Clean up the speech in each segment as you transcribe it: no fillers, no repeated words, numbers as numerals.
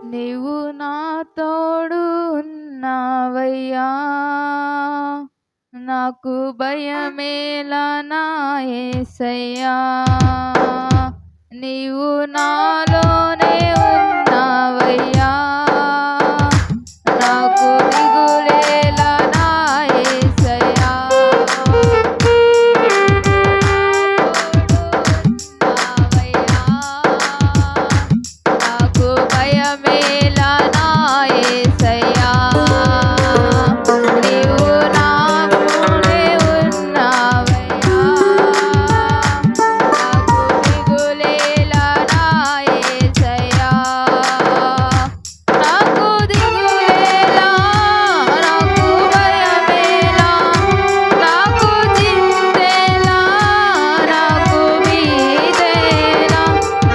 నీవు నా తోడు ఉన్నావయ్యా, నాకు భయమేలా నా యేసయ్యా. నీవు నాలోనే ఉన్నావయ్యా, నాకు దిగులేలా నా యేసయ్యా. నాకు భయమేలా నా యేసయ్యా. నీవు నాతోనే ఉన్నావయ్యా, నాకు దిగులేలా నా యేసయ్యా. నాకు దిగులేలా, నాకు భయమేలా, నాకు చింతేలా, నాకు భీతేలా.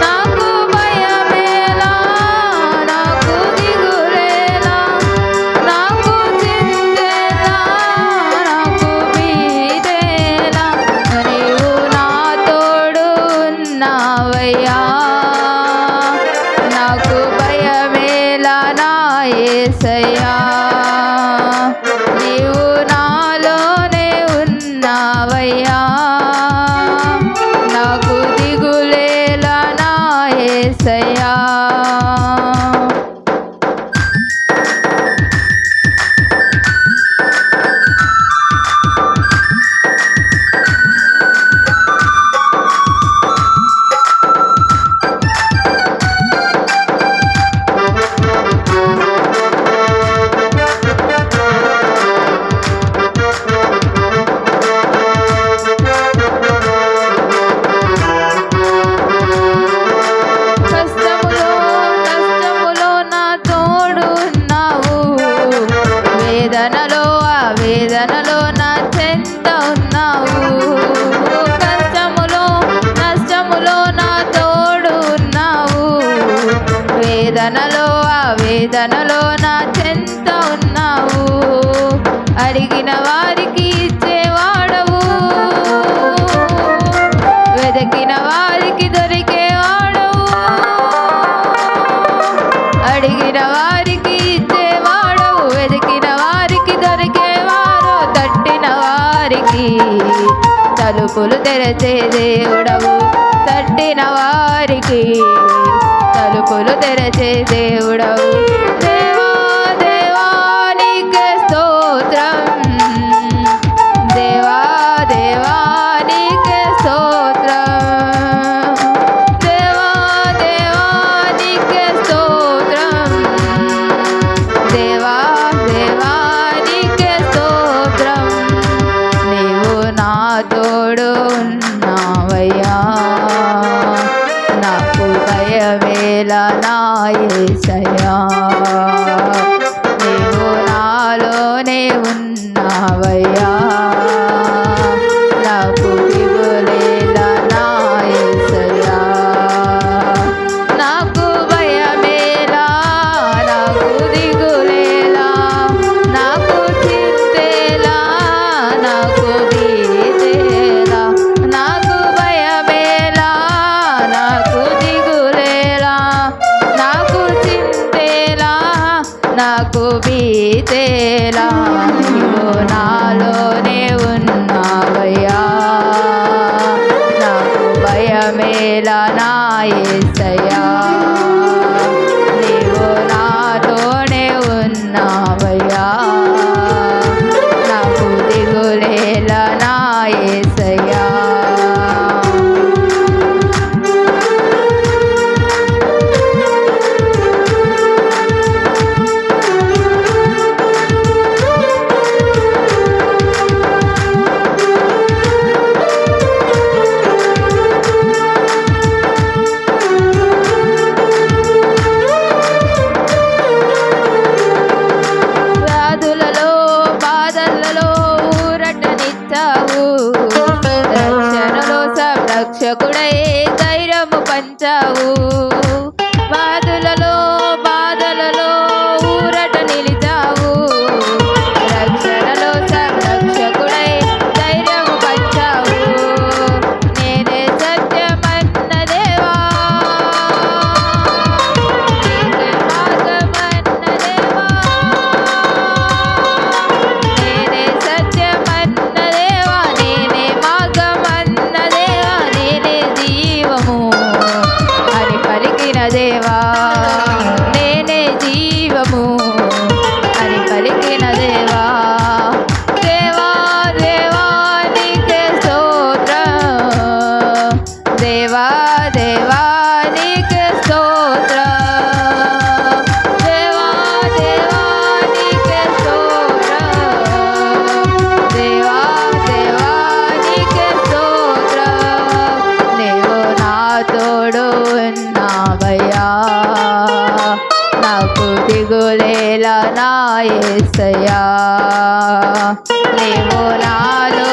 నాకు భయమేలా, నాకు దిగులేలా, నాకు చింతేలా, నాకు భీతేలా. నీవు నా తోడు ఉన్నావయ్యా, నాకు భయమేలా నా యేసయ్యా. నీవు నాలోనే ఉన్నావయ్యా, నాకు దిగులేలా నా యేసయ్యా. కష్టములో నా తోడు ఉన్నావు, వేదనలో వేదనలో నా చెంత ఉన్నావు. కష్టములో నష్టములో నా తోడు ఉన్నావు, వేదనలో వేదనలో నా చెంత ఉన్నావు. అడిగిన వారికి ఇచ్చేవాడవు, వెదకిన వారికి దొరికేవాడవు. అడిగిన వారికి ఇచ్చేవాడవు, వెదికిన వారికి దొరికేవారు. తట్టిన వారికి తలుపులు తెరచే దేవుడవు, తట్టిన వారికి తలుపులు తెరచే దేవుడవు. దేవా దేవా నీకే స్తోత్రం, దేవా దేవా నీకే స్తోత్రం, దేవా దేవా నీకే స్తోత్రం, దేవా దేవా నీకే స్తోత్రం. నీవు నా తోడు ఉన్నావయ్యా, నాకు భయమేలా నా యేసయ్యా. నీవు నాలోనే ఉన్నావయ్యా, నాకు దిగులేలా నా యేసయ్యా. నాకు భయమేలా, నాకు దిగులేలా, నాకు చింతేలా, నాకు భీతేలా. నాకు భయమేలా, నాకు దిగులేలా, నాకు చింతేలా, నాకు భీతేలా. నీవు నాలోనే ఉన్నావయ్యా, నాకు భయమేలా నా యేసయ్యా. నీవు నాతోనే ఉన్నావయ్యా, నాకు దిగులేలా నా యేసయ్యా. దేవా నేనే జీవము అని పలికిన దేవా దేవా దేవా నీకే స్తోత్రం దేవా దేవా నీకే స్తోత్రం దేవా దేవా నీకే స్తోత్రం దేవా దేవా నీకే స్తోత్రం నీవు నా తోడు ఉన్నావయ్యా నాకు దిగులేలా నా యేసయ్యా నీవు నాలో